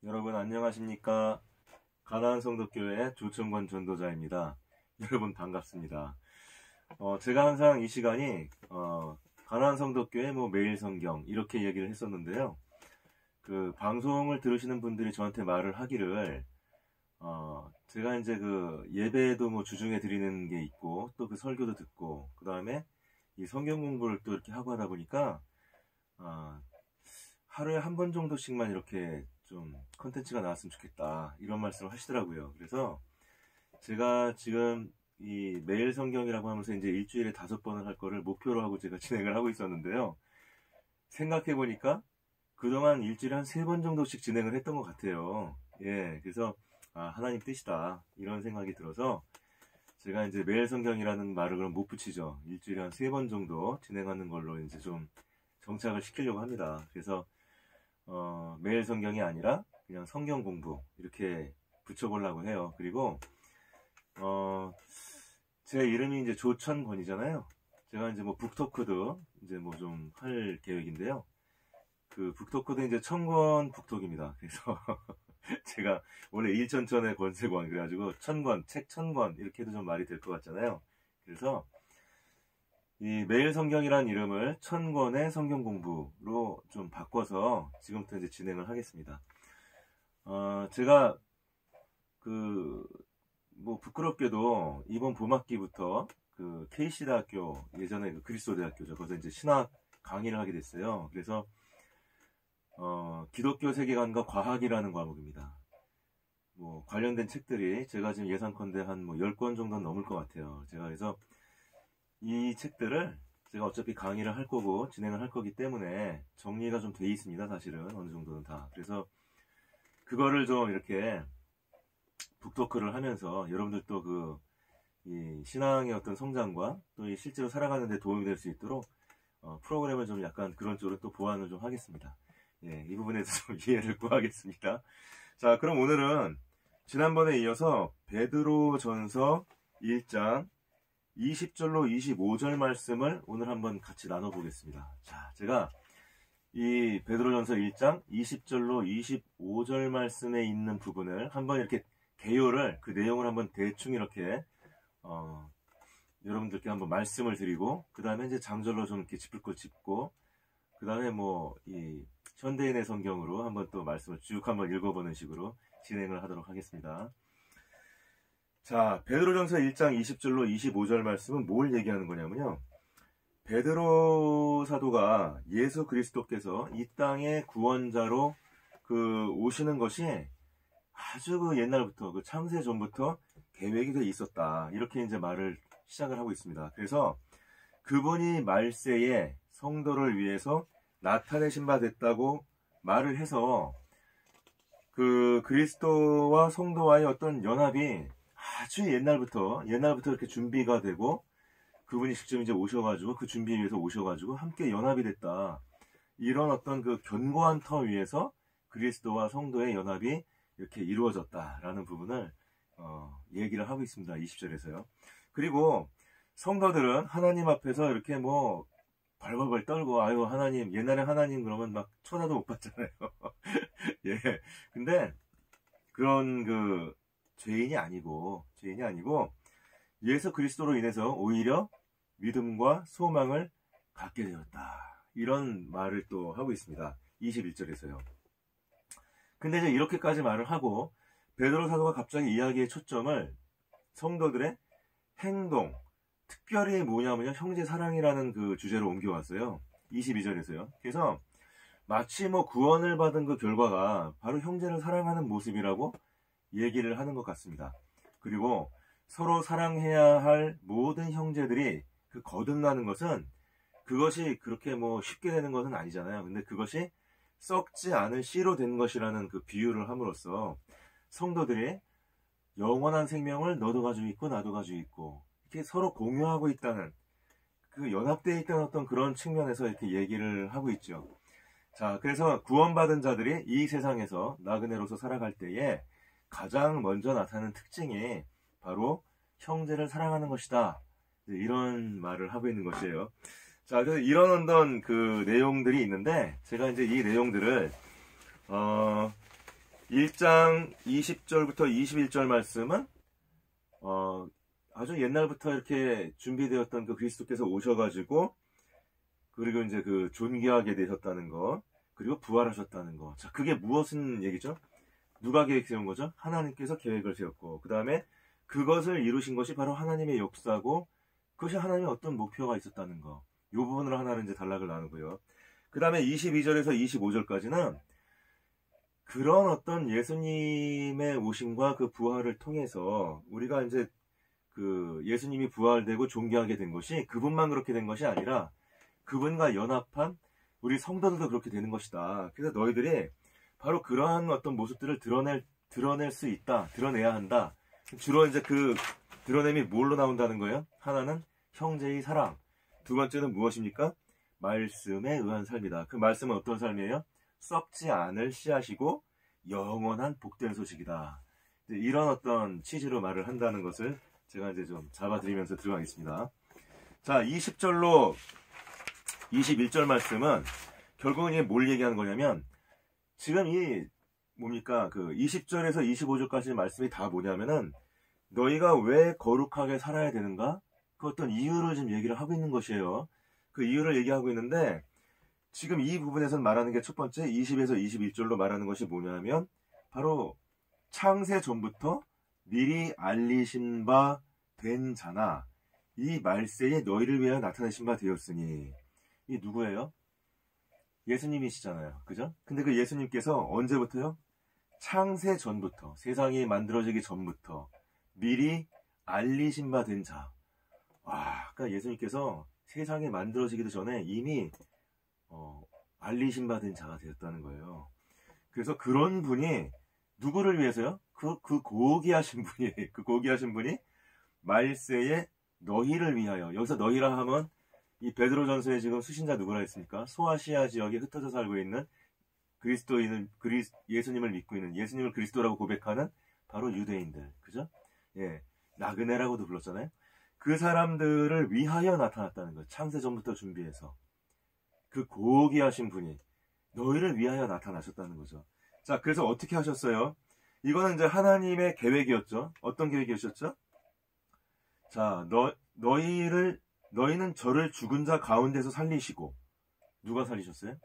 여러분 안녕하십니까? 가나안 성도교회 조청권 전도자입니다. 여러분 반갑습니다. 제가 항상 이 시간이 가나안 성도교회 매일 성경 이렇게 얘기를 했었는데요. 그 방송을 들으시는 분들이 저한테 말을 하기를 제가 이제 그 예배도 주중에 드리는 게 있고 또 그 설교도 듣고 그 다음에 이 성경 공부를 또 이렇게 하고 하다 보니까 하루에 한 번 정도씩만 이렇게 좀 컨텐츠가 나왔으면 좋겠다 이런 말씀을 하시더라고요. 그래서 제가 지금 이 매일 성경이라고 하면서 이제 일주일에 5번을 할 거를 목표로 하고 제가 진행을 하고 있었는데요. 생각해 보니까 그동안 일주일에 한 3번 정도씩 진행을 했던 것 같아요. 예, 그래서 하나님 뜻이다 이런 생각이 들어서 제가 이제 매일 성경이라는 말을 그럼 못 붙이죠. 일주일에 한 3번 정도 진행하는 걸로 이제 좀 정착을 시키려고 합니다. 그래서 매일 성경이 아니라 그냥 성경 공부 이렇게 붙여보려고 해요. 그리고 제 이름이 이제 조천권이잖아요. 제가 이제 북토크도 이제 좀 할 계획인데요. 그 북토크도 이제 천권 북토크입니다. 그래서 제가 원래 일천천의 권세권 그래가지고 천권, 책 천권 이렇게 해도 좀 말이 될 것 같잖아요. 그래서 이 매일 성경이란 이름을 천권의 성경 공부로 좀 바꿔서 지금부터 이제 진행을 하겠습니다. 제가 부끄럽게도 이번 봄학기부터 그 KC대학교 예전에 그 그리스도대학교죠. 거기서 이제 신학 강의를 하게 됐어요. 그래서 기독교 세계관과 과학이라는 과목입니다. 관련된 책들이 제가 지금 예상컨대 한 10권 정도 넘을 것 같아요. 제가 그래서 이 책들을 제가 어차피 강의를 할 거고 진행을 할 거기 때문에 정리가 좀 돼 있습니다. 사실은 어느 정도는 다. 그래서 그거를 좀 이렇게 북토크를 하면서 여러분들도 이 신앙의 어떤 성장과 또 이 실제로 살아가는 데 도움이 될 수 있도록 프로그램을 좀 약간 그런 쪽으로 또 보완을 좀 하겠습니다. 예, 이 부분에서 좀 이해를 구하겠습니다. 자, 그럼 오늘은 지난번에 이어서 베드로전서 1장 20절로 25절 말씀을 오늘 한번 같이 나눠보겠습니다. 자, 제가 이 베드로전서 1장 20절로 25절 말씀에 있는 부분을 한번 이렇게 개요를 그 내용을 한번 대충 이렇게 여러분들께 한번 말씀을 드리고 그 다음에 이제 장절로 좀 이렇게 짚을 거 짚고 그 다음에 이 현대인의 성경으로 한번 또 말씀을 쭉 한번 읽어보는 식으로 진행을 하도록 하겠습니다. 자, 베드로전서 1장 20절로 25절 말씀은 뭘 얘기하는 거냐면요. 베드로 사도가 예수 그리스도께서 이 땅의 구원자로 오시는 것이 아주 옛날부터 창세 전부터 계획이 돼 있었다. 이렇게 이제 말을 시작을 하고 있습니다. 그래서 그분이 말세에 성도를 위해서 나타내신 바 됐다고 말을 해서 그 그리스도와 성도와의 어떤 연합이 아주 옛날부터 이렇게 준비가 되고 그분이 직접 이제 오셔가지고 그 준비 위해서 오셔가지고 함께 연합이 됐다. 이런 어떤 그 견고한 터 위에서 그리스도와 성도의 연합이 이렇게 이루어졌다라는 부분을 얘기를 하고 있습니다. 20절에서요. 그리고 성도들은 하나님 앞에서 이렇게 벌벌벌 떨고 아유 하나님 옛날에 하나님 그러면 막 천하도 못 봤잖아요. 예. 근데 그런 죄인이 아니고 예수 그리스도로 인해서 오히려 믿음과 소망을 갖게 되었다. 이런 말을 또 하고 있습니다. 21절에서요. 근데 이제 이렇게까지 말을 하고 베드로 사도가 갑자기 이야기의 초점을 성도들의 행동, 특별히 뭐냐면요. 형제 사랑이라는 그 주제로 옮겨왔어요. 22절에서요. 그래서 마치 구원을 받은 그 결과가 바로 형제를 사랑하는 모습이라고 얘기를 하는 것 같습니다. 그리고 서로 사랑해야 할 모든 형제들이 거듭나는 것은 그것이 그렇게 쉽게 되는 것은 아니잖아요. 근데 그것이 썩지 않은 씨로 된 것이라는 그 비유를 함으로써 성도들이 영원한 생명을 너도 가지고 있고 나도 가지고 있고 이렇게 서로 공유하고 있다는 연합되어 있다는 어떤 그런 측면에서 이렇게 얘기를 하고 있죠. 자, 그래서 구원받은 자들이 이 세상에서 나그네로서 살아갈 때에 가장 먼저 나타나는 특징이 바로 형제를 사랑하는 것이다. 이런 말을 하고 있는 것이에요. 자, 그래서 이런 어떤 그 내용들이 있는데 제가 이제 이 내용들을 1장 20절부터 21절 말씀은 아주 옛날부터 이렇게 준비되었던 그 그리스도께서 오셔가지고 그리고 이제 그 존귀하게 되셨다는 거, 그리고 부활하셨다는 거. 자, 그게 무엇인 얘기죠? 누가 계획 세운 거죠? 하나님께서 계획을 세웠고, 그 다음에 그것을 이루신 것이 바로 하나님의 역사고, 그것이 하나님의 어떤 목표가 있었다는 거. 이 부분으로 하나를 이제 단락을 나누고요. 그 다음에 22절에서 25절까지는 그런 어떤 예수님의 오심과 그 부활을 통해서 우리가 이제 그 예수님이 부활되고 존귀하게 된 것이 그분만 그렇게 된 것이 아니라 그분과 연합한 우리 성도들도 그렇게 되는 것이다. 그래서 너희들이 바로 그러한 어떤 모습들을 드러낼 수 있다. 드러내야 한다. 주로 이제 그 드러냄이 뭘로 나온다는 거예요? 하나는 형제의 사랑. 두 번째는 무엇입니까? 말씀에 의한 삶이다. 그 말씀은 어떤 삶이에요? 썩지 않을 씨앗이고 영원한 복된 소식이다. 이런 어떤 취지로 말을 한다는 것을 제가 이제 좀 잡아드리면서 들어가겠습니다. 자, 20절로 21절 말씀은 결국은 이게 뭘 얘기하는 거냐면 지금 이 뭡니까? 그 20절에서 25절까지 말씀이 다 뭐냐면은 너희가 왜 거룩하게 살아야 되는가? 그 어떤 이유를 지금 얘기를 하고 있는 것이에요. 그 이유를 얘기하고 있는데 지금 이 부분에서 말하는 게 첫 번째 20에서 21절로 말하는 것이 뭐냐면 바로 창세 전부터 미리 알리신 바 된 자나 이 말세에 너희를 위하여 나타내신 바 되었으니 이 누구예요? 예수님이시잖아요. 그죠? 근데 그 예수님께서 언제부터요? 창세 전부터, 세상이 만들어지기 전부터 미리 알리신 바 된 자. 와, 그러니까 예수님께서 세상이 만들어지기도 전에 이미 알리신 바 된 자가 되었다는 거예요. 그래서 그런 분이 누구를 위해서요? 그 고귀하신 분이 말세에 너희를 위하여. 여기서 너희라 하면 이 베드로전서에 지금 수신자 누구라 했습니까? 소아시아 지역에 흩어져 살고 있는 그리스도인은 예수님을 믿고 있는 예수님을 그리스도라고 고백하는 바로 유대인들, 그죠? 예, 나그네라고도 불렀잖아요. 그 사람들을 위하여 나타났다는 거예요. 창세 전부터 준비해서 그 고귀하신 분이 너희를 위하여 나타나셨다는 거죠. 자, 그래서 어떻게 하셨어요? 이거는 이제 하나님의 계획이었죠. 어떤 계획이었죠? 자, 너희는 저를 죽은 자 가운데서 살리시고, 누가 살리셨어요?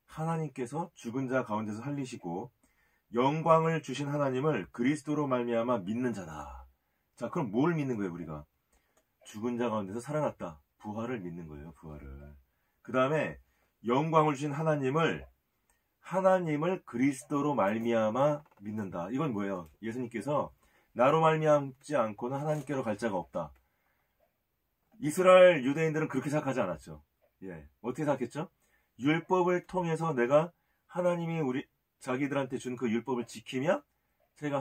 하나님께서 죽은 자 가운데서 살리시고 영광을 주신 하나님을 그리스도로 말미암아 믿는 자다. 자, 그럼 뭘 믿는 거예요? 우리가 죽은 자 가운데서 살아났다. 부활을 믿는 거예요. 부활을. 그 다음에 영광을 주신 하나님을 그리스도로 말미암아 믿는다. 이건 뭐예요? 예수님께서 나로 말미암지 않고는 하나님께로 갈 자가 없다. 이스라엘 유대인들은 그렇게 생각하지 않았죠. 예, 어떻게 생각했죠? 율법을 통해서 내가 하나님이 자기들한테 준 그 율법을 지키면 제가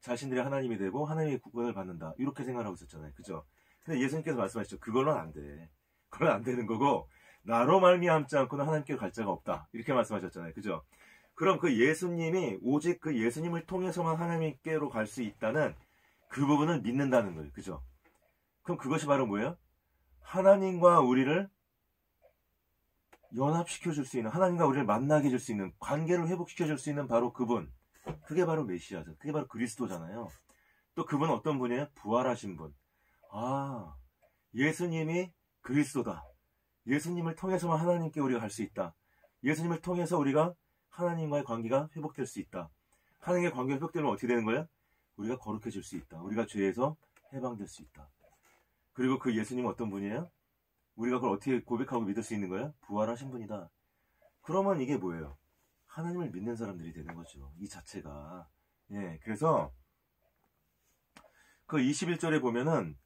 자신들의 하나님이 되고 하나님의 구원을 받는다. 이렇게 생각하고 있었잖아요. 그죠? 근데 예수님께서 말씀하셨죠. 그걸로는 안 돼. 그건 안 되는 거고 나로 말미암지 않고는 하나님께로 갈 자가 없다. 이렇게 말씀하셨잖아요. 그죠? 그럼 그 예수님이 오직 그 예수님을 통해서만 하나님께로 갈 수 있다는 그 부분을 믿는다는 거예요. 그죠? 그럼 그것이 바로 뭐예요? 하나님과 우리를 연합시켜 줄 수 있는, 하나님과 우리를 만나게 해줄 수 있는, 관계를 회복시켜 줄 수 있는 바로 그분. 그게 바로 메시아죠. 그게 바로 그리스도잖아요. 또 그분은 어떤 분이에요? 부활하신 분. 아, 예수님이 그리스도다. 예수님을 통해서만 하나님께 우리가 갈 수 있다. 예수님을 통해서 우리가 하나님과의 관계가 회복될 수 있다. 하나님과의 관계가 회복되면 어떻게 되는 거예요? 우리가 거룩해질 수 있다. 우리가 죄에서 해방될 수 있다. 그리고 그 예수님은 어떤 분이에요? 우리가 그걸 어떻게 고백하고 믿을 수 있는 거예요? 부활하신 분이다. 그러면 이게 뭐예요? 하나님을 믿는 사람들이 되는 거죠. 이 자체가. 예, 그래서 그 21절에 보면은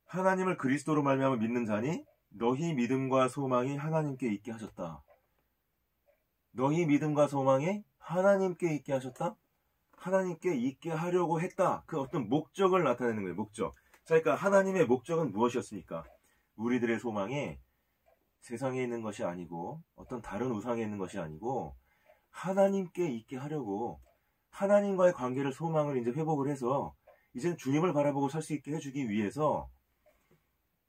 하나님을 그리스도로 말미암아 믿는 자니 너희 믿음과 소망이 하나님께 있게 하셨다. 너희 믿음과 소망이 하나님께 있게 하셨다? 하나님께 있게 하려고 했다. 그 어떤 목적을 나타내는 거예요. 목적. 자, 그러니까 하나님의 목적은 무엇이었습니까? 우리들의 소망이 세상에 있는 것이 아니고 어떤 다른 우상에 있는 것이 아니고 하나님께 있게 하려고 하나님과의 관계를 소망을 이제 회복을 해서 이제는 주님을 바라보고 살 수 있게 해주기 위해서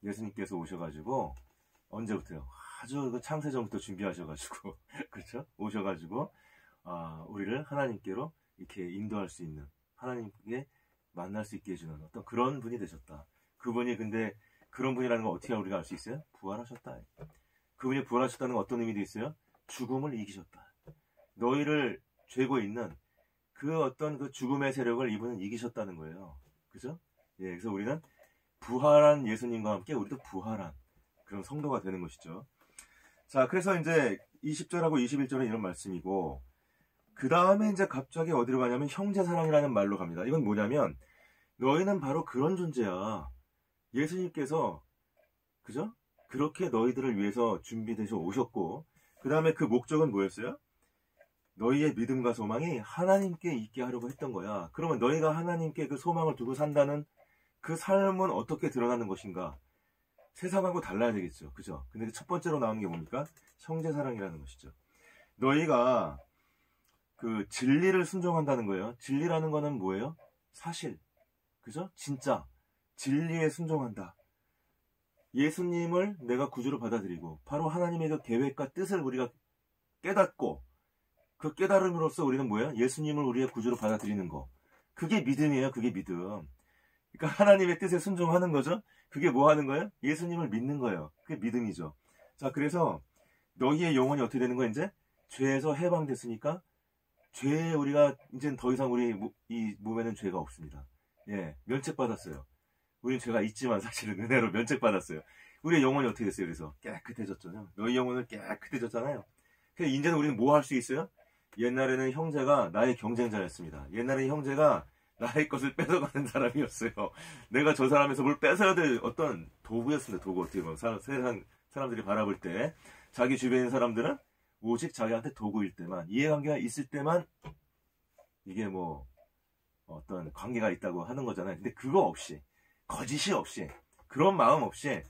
예수님께서 오셔가지고 언제부터요? 아주 그 창세 전부터 준비하셔가지고 그렇죠? 오셔가지고 우리를 하나님께로 이렇게 인도할 수 있는, 하나님께 만날 수 있게 해주는 어떤 그런 분이 되셨다. 그분이 근데 그런 분이라는 걸 어떻게 우리가 알 수 있어요? 부활하셨다. 그분이 부활하셨다는 건 어떤 의미도 있어요? 죽음을 이기셨다. 너희를 죄고 있는 그 어떤 그 죽음의 세력을 이분은 이기셨다는 거예요. 그죠? 예, 그래서 우리는 부활한 예수님과 함께 우리도 부활한 그런 성도가 되는 것이죠. 자, 그래서 이제 20절하고 21절은 이런 말씀이고, 그 다음에 이제 갑자기 어디로 가냐면 형제사랑이라는 말로 갑니다. 이건 뭐냐면 너희는 바로 그런 존재야. 예수님께서, 그죠? 그렇게 너희들을 위해서 준비되셔 오셨고, 그 다음에 그 목적은 뭐였어요? 너희의 믿음과 소망이 하나님께 있게 하려고 했던 거야. 그러면 너희가 하나님께 그 소망을 두고 산다는 그 삶은 어떻게 드러나는 것인가? 세상하고 달라야 되겠죠. 그죠? 근데 첫 번째로 나오는 게 뭡니까? 형제사랑이라는 것이죠. 너희가 그 진리를 순종한다는 거예요. 진리라는 거는 뭐예요? 사실. 그죠? 진짜. 진리에 순종한다. 예수님을 내가 구주로 받아들이고 바로 하나님의 그 계획과 뜻을 우리가 깨닫고 그 깨달음으로써 우리는 뭐예요? 예수님을 우리의 구주로 받아들이는 거. 그게 믿음이에요. 그게 믿음. 그러니까 하나님의 뜻에 순종하는 거죠. 그게 뭐 하는 거예요? 예수님을 믿는 거예요. 그게 믿음이죠. 자, 그래서 너희의 영혼이 어떻게 되는 거야? 이제 죄에서 해방됐으니까 죄에 우리가 이제 더 이상 우리 이 몸에는 죄가 없습니다. 예, 면책받았어요. 우리는 죄가 있지만 사실은 은혜로 면책받았어요. 우리의 영혼이 어떻게 됐어요? 그래서 깨끗해졌잖아요. 너희 영혼은 깨끗해졌잖아요. 그래서 이제는 우리는 뭐 할 수 있어요? 옛날에는 형제가 나의 경쟁자였습니다. 옛날에 형제가 나의 것을 뺏어가는 사람이었어요. 내가 저 사람에서 뭘 뺏어야 될 어떤 도구였습니다. 도구. 어떻게 보면 세상 사람들이 바라볼 때 자기 주변에 있는 사람들은 오직 자기한테 도구일 때만, 이해관계가 있을 때만 이게 뭐 어떤 관계가 있다고 하는 거잖아요. 근데 그거 없이, 거짓이 없이, 그런 마음 없이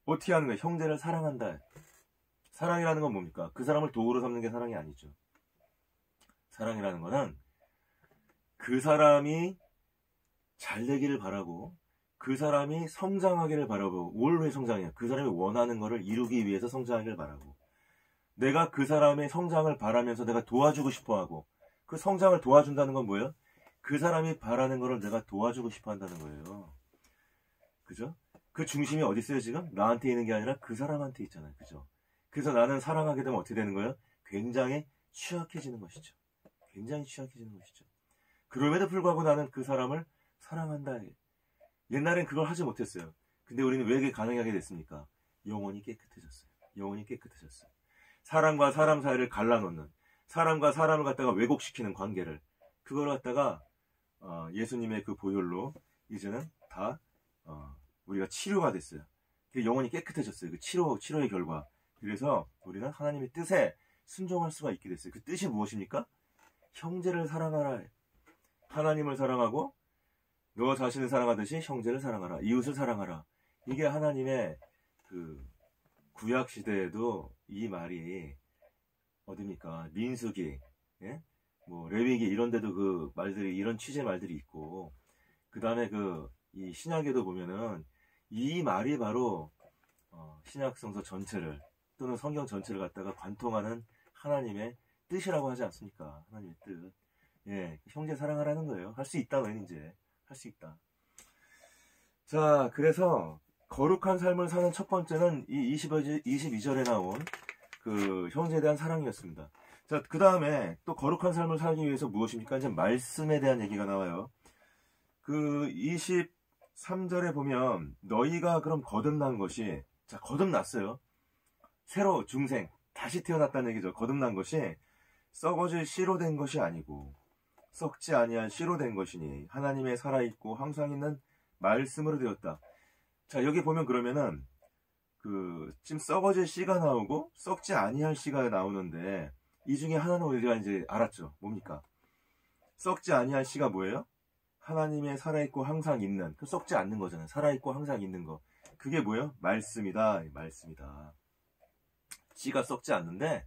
어떻게 하는 거예요? 형제를 사랑한다. 사랑이라는 건 뭡니까? 그 사람을 도구로 삼는 게 사랑이 아니죠. 사랑이라는 거는 그 사람이 잘 되기를 바라고, 그 사람이 성장하기를 바라고, 뭘 왜 성장해요? 그 사람이 원하는 거를 이루기 위해서 성장하기를 바라고, 내가 그 사람의 성장을 바라면서 내가 도와주고 싶어 하고, 그 성장을 도와준다는 건 뭐예요? 그 사람이 바라는 거를 내가 도와주고 싶어 한다는 거예요. 그죠? 그 중심이 어디 있어요, 지금? 나한테 있는 게 아니라 그 사람한테 있잖아요. 그죠? 그래서 나는 사랑하게 되면 어떻게 되는 거예요? 굉장히 취약해지는 것이죠. 굉장히 취약해지는 것이죠. 그럼에도 불구하고 나는 그 사람을 사랑한다. 옛날엔 그걸 하지 못했어요. 근데 우리는 왜 그게 가능하게 됐습니까? 영혼이 깨끗해졌어요. 영혼이 깨끗해졌어요. 사람과 사람 사이를 갈라놓는, 사람과 사람을 갖다가 왜곡시키는 관계를, 그걸 갖다가 예수님의 그 보혈로 이제는 다 우리가 치료가 됐어요. 그 영혼이 깨끗해졌어요. 그 치료의 결과. 그래서 우리는 하나님의 뜻에 순종할 수가 있게 됐어요. 그 뜻이 무엇입니까? 형제를 사랑하라. 하나님을 사랑하고 너 자신을 사랑하듯이 형제를 사랑하라. 이웃을 사랑하라. 이게 하나님의 그 구약 시대에도 이 말이 어딥니까? 민수기, 예? 뭐 레위기 이런 데도 그 말들이, 이런 취지의 말들이 있고, 그 다음에 이 신약에도 보면은 이 말이 바로 신약 성서 전체를 또는 성경 전체를 갖다가 관통하는 하나님의 뜻이라고 하지 않습니까? 하나님의 뜻. 예, 형제 사랑하라는 거예요. 할 수 있다, 너희는 이제. 할 수 있다. 자, 그래서 거룩한 삶을 사는 첫 번째는 이 22절에 나온 그 형제에 대한 사랑이었습니다. 자, 그 다음에 또 거룩한 삶을 살기 위해서 무엇입니까? 이제 말씀에 대한 얘기가 나와요. 그 23절에 보면 너희가 그럼 거듭난 것이, 자, 거듭났어요. 새로 중생, 다시 태어났다는 얘기죠. 거듭난 것이 썩어질 씨로 된 것이 아니고 썩지 아니한 씨로 된 것이니 하나님의 살아있고 항상 있는 말씀으로 되었다. 자, 여기 보면 그러면은 지금 썩어질 씨가 나오고 썩지 아니할 씨가 나오는데 이 중에 하나는 우리가 이제 알았죠. 뭡니까? 썩지 아니할 씨가 뭐예요? 하나님의 살아있고 항상 있는, 그 썩지 않는 거잖아요. 살아있고 항상 있는 거. 그게 뭐예요? 말씀이다. 말씀이다. 씨가 썩지 않는데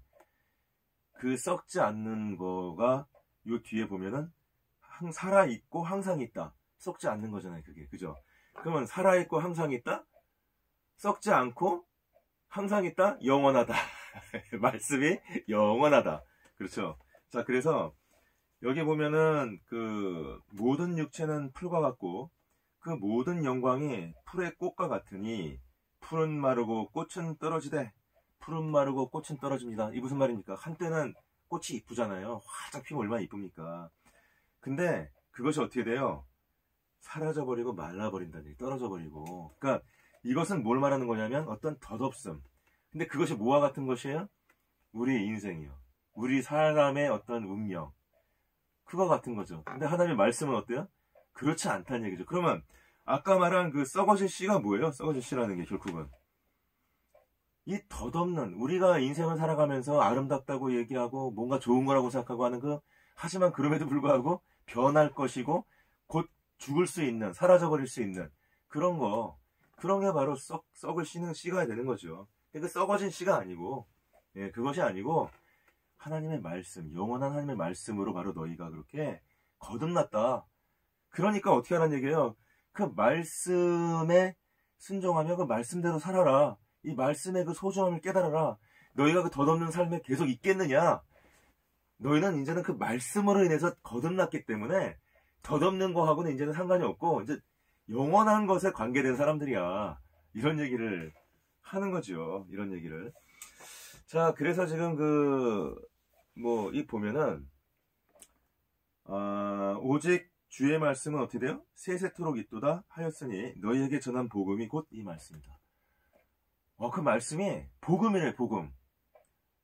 그 썩지 않는 거가 요 뒤에 보면은 살아있고 항상 있다. 썩지 않는 거잖아요. 그게. 그죠? 그러면 살아있고 항상 있다? 썩지 않고 항상 있다? 영원하다. 말씀이 영원하다. 그렇죠? 자, 그래서 여기 보면은 그 모든 육체는 풀과 같고 그 모든 영광이 풀의 꽃과 같으니 풀은 마르고 꽃은 떨어지되 풀은 마르고 꽃은 떨어집니다. 이 무슨 말입니까? 한때는 꽃이 이쁘잖아요. 활짝 피면 얼마나 이쁩니까? 근데 그것이 어떻게 돼요? 사라져버리고 말라버린다는 얘기, 떨어져버리고. 그러니까 이것은 뭘 말하는 거냐면 어떤 덧없음. 근데 그것이 뭐와 같은 것이에요? 우리 인생이요. 우리 사람의 어떤 운명. 그거 같은 거죠. 근데 하나님의 말씀은 어때요? 그렇지 않다는 얘기죠. 그러면 아까 말한 그 썩어질 씨가 뭐예요? 썩어질 씨라는 게 결국은 이 덧없는, 우리가 인생을 살아가면서 아름답다고 얘기하고 뭔가 좋은 거라고 생각하고 하는 그, 하지만 그럼에도 불구하고 변할 것이고 곧 죽을 수 있는, 사라져버릴 수 있는 그런 거, 그런 게 바로 썩을 씨는 씨가 되는 거죠. 그 썩어진 씨가 아니고, 예, 그것이 아니고 하나님의 말씀, 영원한 하나님의 말씀으로 바로 너희가 그렇게 거듭났다. 그러니까 어떻게 하라는 얘기예요? 그 말씀에 순종하며 그 말씀대로 살아라. 이 말씀의 그 소중함을 깨달아라. 너희가 그 덧없는 삶에 계속 있겠느냐? 너희는 이제는 그 말씀으로 인해서 거듭났기 때문에 덧없는 거하고는 이제는 상관이 없고 이제 영원한 것에 관계된 사람들이야. 이런 얘기를 하는 거죠. 이런 얘기를. 자, 그래서 지금 이 보면은 오직 주의 말씀은 어떻게 돼요? 세세토록 있도다 하였으니 너희에게 전한 복음이 곧 이 말씀이다. 그 말씀이 복음이래, 복음.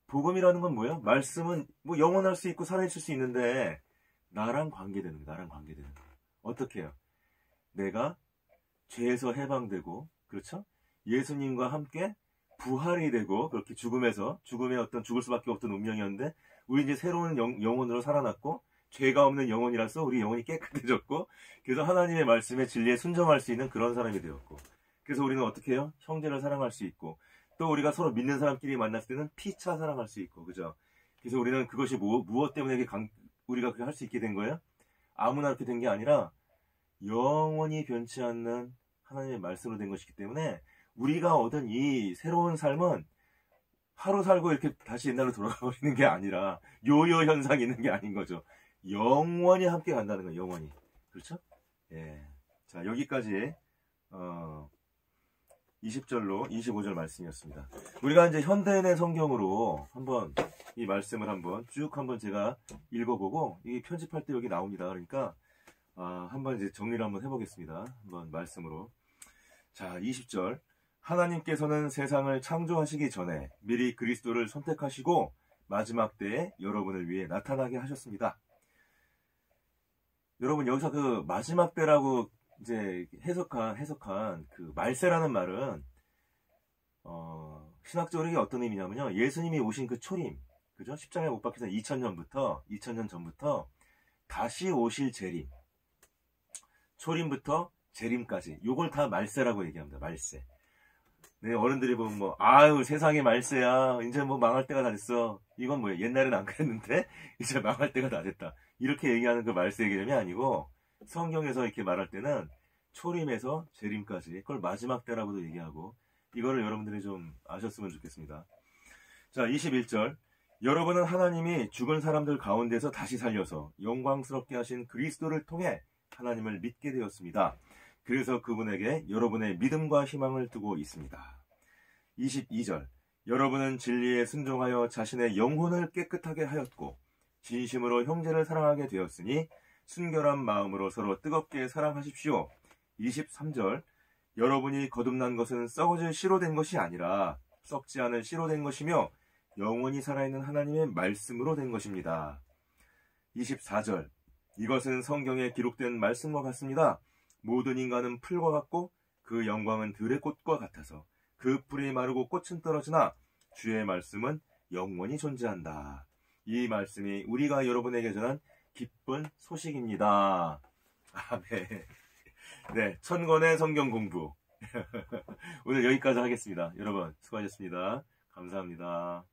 복음이라는 건 뭐예요? 말씀은 뭐 영원할 수 있고 살아있을 수 있는데 나랑 관계되는 거예요. 나랑 관계되는 거예요. 어떻게 해요? 내가 죄에서 해방되고, 그렇죠? 예수님과 함께 부활이 되고, 그렇게 죽음의 어떤 죽을 수밖에 없던 운명이었는데 우리 이제 새로운 영혼으로 살아났고, 죄가 없는 영혼이라서 우리 영혼이 깨끗해졌고, 그래서 하나님의 말씀에 진리에 순종할 수 있는 그런 사람이 되었고, 그래서 우리는 어떻게 해요? 형제를 사랑할 수 있고, 또 우리가 서로 믿는 사람끼리 만났을 때는 피차 사랑할 수 있고, 그죠? 그래서 우리는 그것이 무엇 때문에 우리가 그렇게 할 수 있게 된 거예요? 아무나 그렇게 된 게 아니라 영원히 변치 않는 하나님의 말씀으로 된 것이기 때문에 우리가 얻은 이 새로운 삶은 하루 살고 이렇게 다시 옛날로 돌아가 버리는 게 아니라 요요 현상이 있는 게 아닌 거죠. 영원히 함께 간다는 거예요. 영원히. 그렇죠? 예. 자, 여기까지 20절로 25절 말씀이었습니다. 우리가 이제 현대인의 성경으로 한번 이 말씀을 쭉 제가 읽어보고, 이 편집할 때 여기 나옵니다. 그러니까 한번 이제 정리를 한번 해보겠습니다. 한번 말씀으로. 자, 20절. 하나님께서는 세상을 창조하시기 전에 미리 그리스도를 선택하시고 마지막 때에 여러분을 위해 나타나게 하셨습니다. 여러분, 여기서 그 마지막 때라고 이제 해석한 그 말세라는 말은 신학적으로 이게 어떤 의미냐면요, 예수님이 오신 그 초림, 그죠? 십자가에 못 박혀서 2000년 전부터 다시 오실 재림, 초림부터 재림까지, 요걸 다 말세라고 얘기합니다. 말세. 네, 어른들이 보면 아유, 세상에 말세야, 이제 망할 때가 다 됐어. 이건 뭐예요? 옛날엔 안 그랬는데 이제 망할 때가 다 됐다, 이렇게 얘기하는 그 말세 개념이 아니고, 성경에서 이렇게 말할 때는 초림에서 재림까지, 그걸 마지막 때라고도 얘기하고, 이거를 여러분들이 좀 아셨으면 좋겠습니다. 자, 21절. 여러분은 하나님이 죽은 사람들 가운데서 다시 살려서 영광스럽게 하신 그리스도를 통해 하나님을 믿게 되었습니다. 그래서 그분에게 여러분의 믿음과 희망을 두고 있습니다. 22절. 여러분은 진리에 순종하여 자신의 영혼을 깨끗하게 하였고 진심으로 형제를 사랑하게 되었으니 순결한 마음으로 서로 뜨겁게 사랑하십시오. 23절. 여러분이 거듭난 것은 썩어질 씨로 된 것이 아니라 썩지 않은 씨로 된 것이며 영원히 살아있는 하나님의 말씀으로 된 것입니다. 24절. 이것은 성경에 기록된 말씀과 같습니다. 모든 인간은 풀과 같고 그 영광은 들의 꽃과 같아서 그 풀이 마르고 꽃은 떨어지나 주의 말씀은 영원히 존재한다. 이 말씀이 우리가 여러분에게 전한 기쁜 소식입니다. 아멘. 네, 1000권의 성경 공부 오늘 여기까지 하겠습니다. 여러분 수고하셨습니다. 감사합니다.